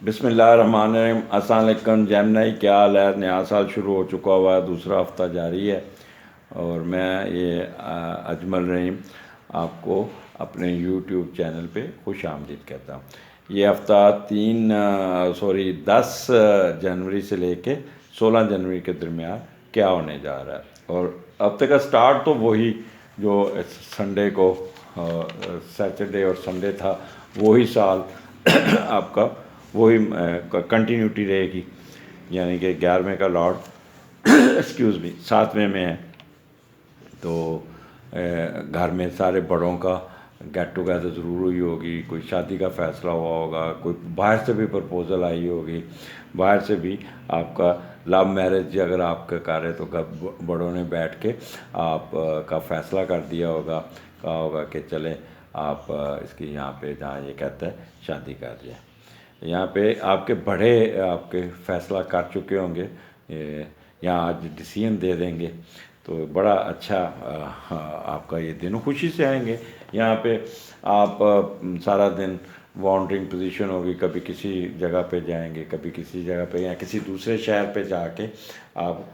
बिस्मिल्लाहिर्रहमानिर्रहीम। अस्सलाम वालेकुम जैमनाई, क्या हाल है? नया साल शुरू हो चुका हुआ है, दूसरा हफ्ता जारी है और मैं ये अजमल रहीम आपको अपने यूट्यूब चैनल पे खुश आमदीद कहता हूँ। ये हफ़्ता 10 जनवरी से लेके 16 जनवरी के दरमियान क्या होने जा रहा है। और हफ्ते का स्टार्ट तो वही जो संडे को सैटरडे और संडे था, वही साल आपका वही कंटिन्यूटी रहेगी। यानी कि 11वें का लॉर्ड एक्सक्यूज़ मी 7वें में है। तो घर में सारे बड़ों का गेट टुगेदर ज़रूर हुई होगी, कोई शादी का फ़ैसला हुआ होगा, कोई बाहर से भी प्रपोज़ल आई होगी, बाहर से भी आपका लव मैरिज अगर आपका कार्य तो बड़ों ने बैठ के आप का फ़ैसला कर दिया होगा, कहा होगा कि चले आप इसकी यहाँ पे जहाँ ये कहता है शादी कर दिया। यहाँ पे आपके बड़े आपके फ़ैसला कर चुके होंगे, यहाँ आज डिसीजन दे देंगे, तो बड़ा अच्छा आपका ये दिन खुशी से आएंगे। यहाँ पे आप सारा दिन वांडरिंग पोजीशन होगी, कभी किसी जगह पे जाएंगे, कभी किसी जगह पे या किसी दूसरे शहर पे जाके आप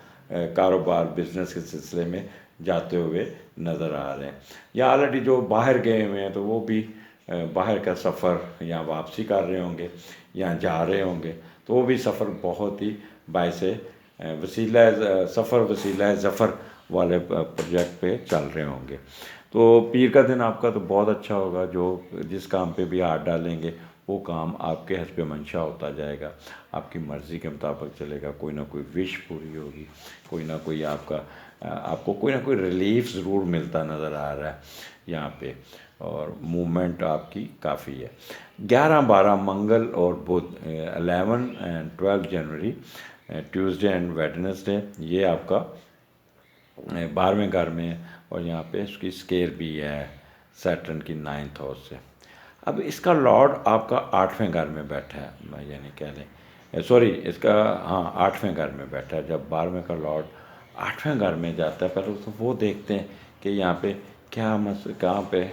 कारोबार बिजनेस के सिलसिले में जाते हुए नज़र आ रहे हैं। या ऑलरेडी जो बाहर गए हुए हैं तो वो भी बाहर का सफ़र या वापसी कर रहे होंगे या जा रहे होंगे, तो वो भी सफ़र बहुत ही बायस वसीला सफ़र वसीला ज़फ़र वाले प्रोजेक्ट पे चल रहे होंगे। तो पीर का दिन आपका तो बहुत अच्छा होगा। जो जिस काम पे भी हाथ डालेंगे वो काम आपके हस्ब मंशा होता जाएगा, आपकी मर्ज़ी के मुताबिक चलेगा। कोई ना कोई विश पूरी होगी, कोई ना कोई आपको कोई ना कोई रिलीफ ज़रूर मिलता नज़र आ रहा है यहाँ पे। और मूवमेंट आपकी काफ़ी है। 11-12 मंगल और बुध, 11 and 12 January, Tuesday and Wednesday, ये आपका 12वें घर में है और यहाँ पे इसकी स्केयर भी है सैटर्न की 9th हाउस से। अब इसका लॉर्ड आपका 8वें घर में बैठा है, मैं यानी कह लें सॉरी इसका हाँ 8वें घर में बैठा है। जब 12वें का लॉर्ड 8वें घर में जाता है, पहले तो वो देखते हैं कि यहाँ पे क्या कहाँ पे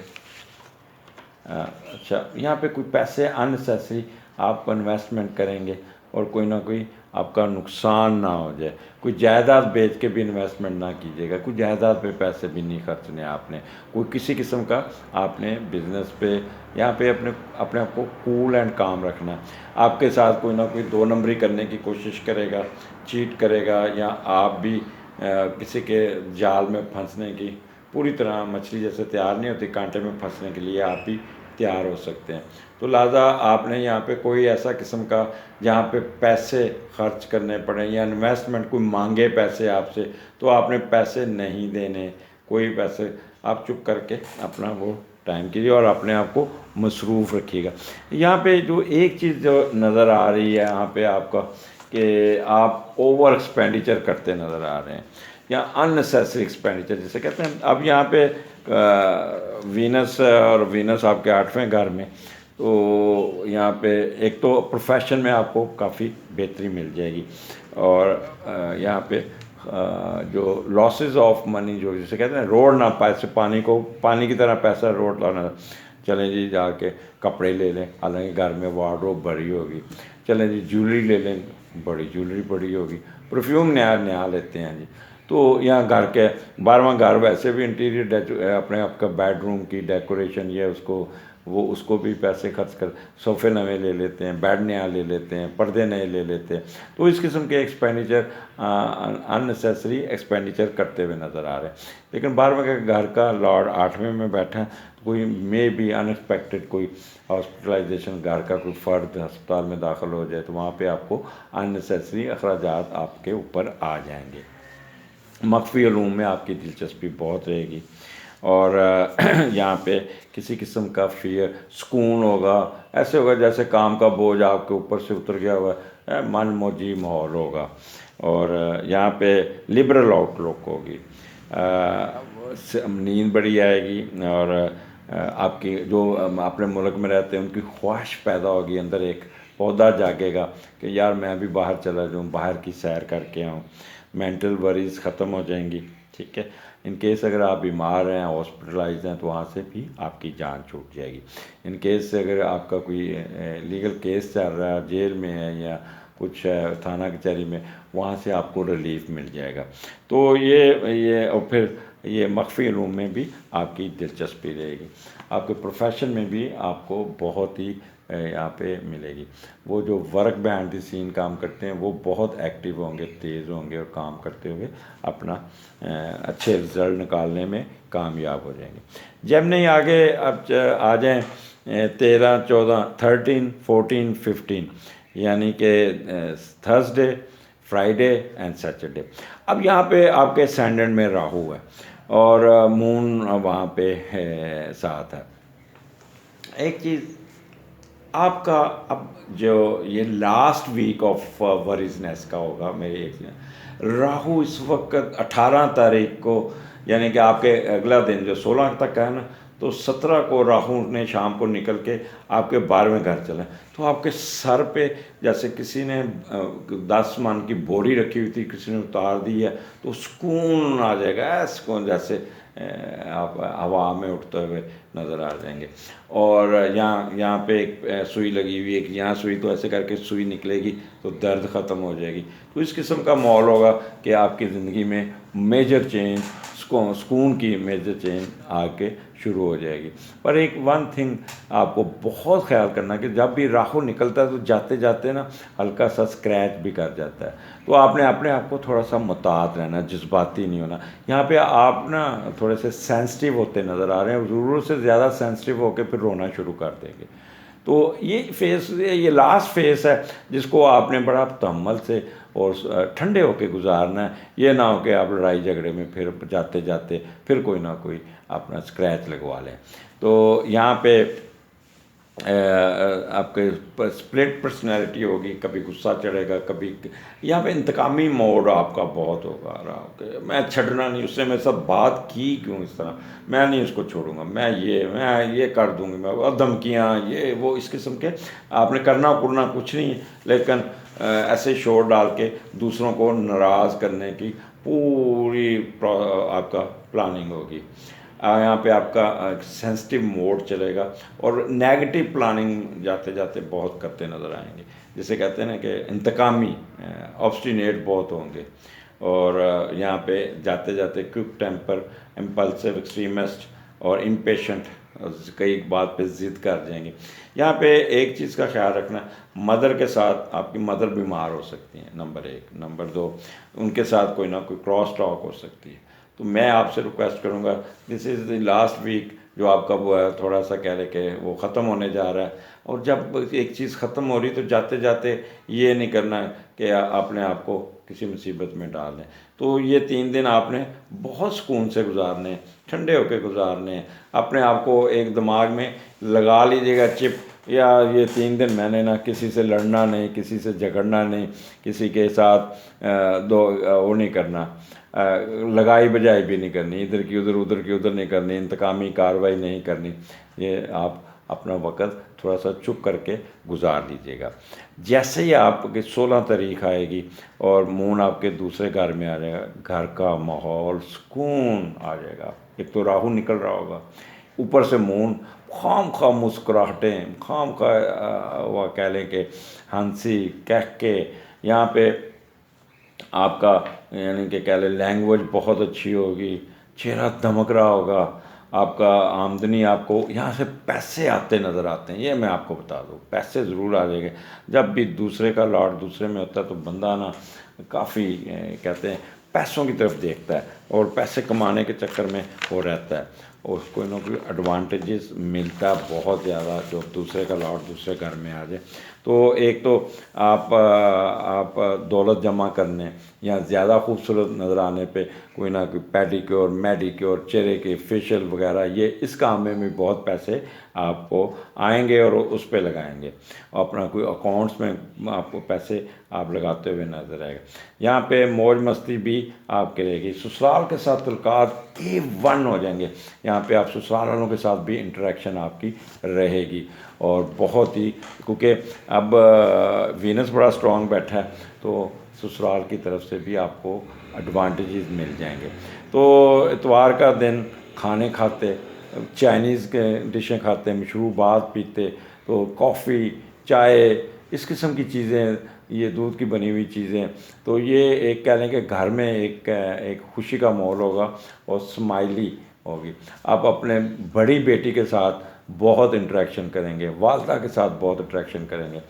अच्छा यहाँ पे कोई पैसे अननेसेसरी आप इन्वेस्टमेंट करेंगे और कोई ना कोई आपका नुकसान ना हो जाए। कोई जायदाद बेच के भी इन्वेस्टमेंट ना कीजिएगा, कोई जायदाद पे पैसे भी नहीं खर्चने आपने। कोई किसी किस्म का आपने बिजनेस पे यहाँ पे अपने अपने आप को कूल एंड काम रखना है। आपके साथ कोई ना कोई दो नंबरी करने की कोशिश करेगा, चीट करेगा, या आप भी किसी के जाल में फंसने की पूरी तरह मछली जैसे तैयार नहीं होती, कांटे में फंसने के लिए आप भी तैयार हो सकते हैं। तो लिहाजा आपने यहाँ पे कोई ऐसा किस्म का जहाँ पे पैसे खर्च करने पड़े या इन्वेस्टमेंट कोई मांगे पैसे आपसे, तो आपने पैसे नहीं देने। कोई पैसे आप चुप करके अपना वो टाइम कीजिए और अपने आप को मसरूफ़ रखिएगा। यहाँ पे जो एक चीज़ जो नज़र आ रही है यहाँ पे आपका कि आप ओवर एक्सपेंडिचर करते नज़र आ रहे हैं या अननेसेसरी एक्सपेंडिचर जिसे कहते हैं। अब यहाँ पे वीनस आपके 8वें घर में, तो यहाँ पे एक तो प्रोफेशन में आपको काफ़ी बेहतरी मिल जाएगी और यहाँ पे जो लॉसेस ऑफ मनी जो जिसे कहते हैं रोड ना पैसे पानी की तरह पैसा रोड लाना। चलें जी जाके कपड़े ले लें, हालांकि घर में वार्डरोब भरी होगी। चलें जी ज्वेलरी ले लें, बड़ी ज्वेलरी पड़ी होगी। परफ्यूम नया नया लेते हैं जी। तो यहाँ घर के 12वां घर वैसे भी इंटीरियर अपने आपका बेडरूम की डेकोरेशन ये उसको भी पैसे खर्च कर सोफ़े नए ले लेते हैं, बेड नया ले लेते हैं, पर्दे नए ले लेते हैं। तो इस किस्म के एक्सपेंडिचर अननेसेसरी एक्सपेंडिचर करते हुए नज़र आ रहे हैं। लेकिन 12वें के घर का लॉर्ड 8वें में बैठा है, तो कोई मे बी अनएक्सपेक्टेड कोई हॉस्पिटलाइजेशन, घर का कोई फ़र्द अस्पताल में दाखिल हो जाए, तो वहाँ पे आपको अननेसेसरी अखराजात आपके ऊपर आ जाएंगे। मख्फी उलूम में आपकी दिलचस्पी बहुत रहेगी और यहाँ पे किसी किस्म का फियर सुकून होगा। ऐसे होगा जैसे काम का बोझ आपके ऊपर से उतर गया हुआ है, मन मौजी माहौल होगा। और यहाँ पे लिबरल आउटलुक होगी, नींद बड़ी आएगी और आपकी जो अपने मुल्क में रहते हैं उनकी ख्वाहिश पैदा होगी, अंदर एक पौधा जागेगा कि यार मैं भी बाहर चला जाऊँ, बाहर की सैर करके आऊँ। मेंटल वरीज ख़त्म हो जाएंगी ठीक है। इन केस अगर आप बीमार हैं, हॉस्पिटलाइज हैं, तो वहाँ से भी आपकी जान छूट जाएगी। इन केस अगर आपका कोई लीगल केस चल रहा है, जेल में है या कुछ थाना कचहरी में, वहाँ से आपको रिलीफ मिल जाएगा। तो ये और फिर ये मख्फी इल्म में भी आपकी दिलचस्पी रहेगी। आपके प्रोफेशन में भी आपको बहुत ही यहाँ पे मिलेगी। वो जो वर्क बिहाइंड द सीन काम करते हैं वो बहुत एक्टिव होंगे, तेज़ होंगे और काम करते हुए अपना अच्छे रिज़ल्ट निकालने में कामयाब हो जाएंगे। जब नहीं आगे अब आ जाएँ 13, 14, 13, 14, 15, यानी कि थर्सडे, फ्राइडे एंड सैटरडे। अब यहाँ पे आपके असेंडेंट में राहु है और मून वहाँ पे है, साथ है। एक चीज़ आपका अब जो ये लास्ट वीक ऑफ वरीजनेस का होगा मेरे एक राहु इस वक्त 18 तारीख को, यानी कि आपके अगला दिन जो 16 तक का है ना, तो 17 को राहु ने शाम को निकल के आपके 12वें घर चला। तो आपके सर पे जैसे किसी ने 10 मन की बोरी रखी हुई थी, किसी ने उतार दी है, तो सुकून आ जाएगा। सुकून जैसे आप हवा में उठते हुए नज़र आ जाएंगे। और यहाँ पे एक सुई लगी हुई है, यहाँ सुई, तो ऐसे करके सुई निकलेगी तो दर्द ख़त्म हो जाएगी। तो इस किस्म का माहौल होगा कि आपकी ज़िंदगी में मेजर चेंज, सुकून की मेजर चेंज आके शुरू हो जाएगी। पर एक वन थिंग आपको बहुत ख्याल करना कि जब भी राहु निकलता है तो जाते जाते ना हल्का सा स्क्रैच भी कर जाता है। तो आपने अपने आप को थोड़ा सा मुतात रहना, जज्बाती नहीं होना। यहाँ पे आप ना थोड़े से सेंसिटिव होते नज़र आ रहे हैं, ज़रूरत से ज़्यादा सेंसिटिव होकर फिर रोना शुरू कर देंगे। तो ये फेस, ये लास्ट फेस है जिसको आपने बड़ा तहम्मुल से और ठंडे होकर गुजारना है। ये ना हो कि आप लड़ाई झगड़े में फिर जाते जाते फिर कोई ना कोई अपना स्क्रैच लगवा लें। तो यहाँ पे आपके स्प्लिट पर्सनैलिटी होगी, कभी गुस्सा चढ़ेगा, कभी यहाँ पे इंतकामी मोड आपका बहुत होगा रहा कि मैं छड़ना नहीं, उसने मेरे साथ बात की क्यों इस तरह, मैं नहीं उसको छोड़ूंगा, मैं ये कर दूंगी, मैं और धमकियाँ ये वो इस किस्म के आपने करना कुरना कुछ नहीं है, लेकिन ऐसे शोर डाल के दूसरों को नाराज़ करने की पूरी आपका प्लानिंग होगी। यहाँ पे आपका सेंसिटिव मोड चलेगा और नेगेटिव प्लानिंग जाते जाते बहुत करते नज़र आएंगे। जिसे कहते हैं ना कि इंतकामी, ऑब्स्टिनेट बहुत होंगे। और यहाँ पे जाते जाते क्विक टेम्पर, इम्पल्सिव, एक्सट्रीमिस्ट और इम्पेशेंट, कई बात पे ज़िद कर जाएंगे। यहाँ पे एक चीज़ का ख्याल रखना, मदर के साथ आपकी मदर बीमार हो सकती हैं, नंबर 1। नंबर 2, उनके साथ कोई ना कोई क्रॉस टॉक हो सकती है। तो मैं आपसे रिक्वेस्ट करूँगा, this is the last week जो आपका वो है, थोड़ा सा कह लें कि वो ख़त्म होने जा रहा है। और जब एक चीज़ ख़त्म हो रही तो जाते जाते ये नहीं करना कि अपने आप को किसी मुसीबत में डाल दें। तो ये 3 दिन आपने बहुत सुकून से गुजारने हैं, ठंडे होकर गुजारने हैं। अपने आप को एक दिमाग में लगा लीजिएगा चिप, या ये 3 दिन मैंने ना किसी से लड़ना नहीं, किसी से झगड़ना नहीं, किसी के साथ वो नहीं करना, लगाई बजाई भी नहीं करनी, इधर की उधर नहीं करनी, इंतकामी कार्रवाई नहीं करनी। ये आप अपना वक़्त थोड़ा सा चुप करके गुजार लीजिएगा। जैसे ही आपके 16 तारीख आएगी और मून आपके दूसरे घर में आ जाएगा, घर का माहौल सुकून आ जाएगा। एक तो राहु निकल रहा होगा, ऊपर से मून, खाम मुस्कुराहटें, खाम खा वह कह लें कि हंसी कह के यहाँ पे आपका, यानी कि कह लें लैंग्वेज बहुत अच्छी होगी, चेहरा दमक रहा होगा, आपका आमदनी, आपको यहाँ से पैसे आते नज़र आते हैं। ये मैं आपको बता दूँ, पैसे ज़रूर आ जाएंगे। जब भी दूसरे का लॉर्ड दूसरे में होता है तो बंदा ना काफ़ी कहते हैं पैसों की तरफ देखता है और पैसे कमाने के चक्कर में वो रहता है और कोई ना कोई एडवांटेजेस मिलता है बहुत ज़्यादा जब दूसरे का लॉट दूसरे घर में आ जाए। तो एक तो आप दौलत जमा करने या ज़्यादा खूबसूरत नज़र आने पे कोई ना कोई पेडिक्योर, मेडिक्योर, चेहरे के फेशियल वगैरह, ये इस काम में भी बहुत पैसे आपको आएंगे और उस पे लगाएंगे। अपना कोई अकाउंट्स में आपको पैसे आप लगाते हुए नजर आएगा। यहाँ पे मौज मस्ती भी आपके रहेगी। ससुराल के साथ तल्लुकात A1 हो जाएंगे। यहाँ पे आप ससुराल वालों के साथ भी इंटरेक्शन आपकी रहेगी और बहुत ही, क्योंकि अब वीनस बड़ा स्ट्रॉन्ग बैठा है तो ससुराल की तरफ से भी आपको एडवांटेजेस मिल जाएंगे। तो इतवार का दिन खाने खाते, चाइनीज़ के डिशें खाते, मशरूबात पीते, तो कॉफ़ी, चाय, इस किस्म की चीज़ें, ये दूध की बनी हुई चीज़ें, तो ये एक कह लें कि घर में एक खुशी का माहौल होगा और स्माइली होगी। आप अपने बड़ी बेटी के साथ बहुत इंटरेक्शन करेंगे, वालदा के साथ बहुत इंटरेक्शन करेंगे,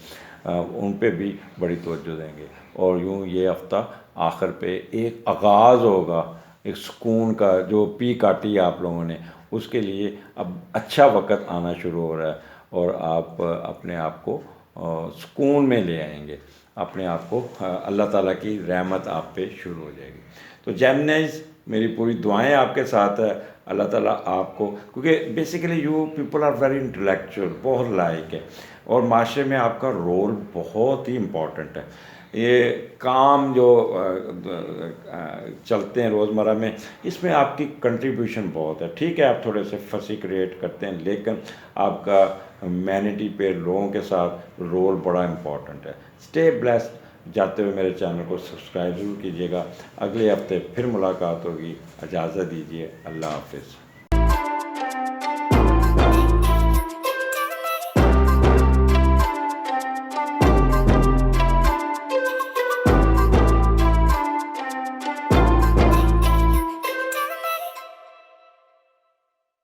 उन पे भी बड़ी तवज्जो देंगे। और यूँ ये हफ़्ता आखिर पे एक आगाज़ होगा एक सुकून का, जो पी काटी आप लोगों ने, उसके लिए अब अच्छा वक़्त आना शुरू हो रहा है और आप अपने आप को सुकून में ले आएंगे, अपने आप को अल्लाह ताला की रहमत आप पे शुरू हो जाएगी। तो जेमिनीज़, मेरी पूरी दुआएं आपके साथ है। अल्लाह ताला आपको, क्योंकि basically you people are very intellectual, बहुत लायक है और माशरे में आपका रोल बहुत ही इम्पोर्टेंट है। ये काम जो चलते हैं रोज़मर्रा में, इसमें आपकी कंट्रीब्यूशन बहुत है। ठीक है, आप थोड़े से फंसी क्रिएट करते हैं, लेकिन आपका ह्यूमैनिटी पे लोगों के साथ रोल बड़ा इम्पोर्टेंट है। Stay blessed. जाते हुए मेरे चैनल को सब्सक्राइब ज़रूर कीजिएगा। अगले हफ्ते फिर मुलाकात होगी। इजाज़त दीजिए। अल्लाह हाफिज़।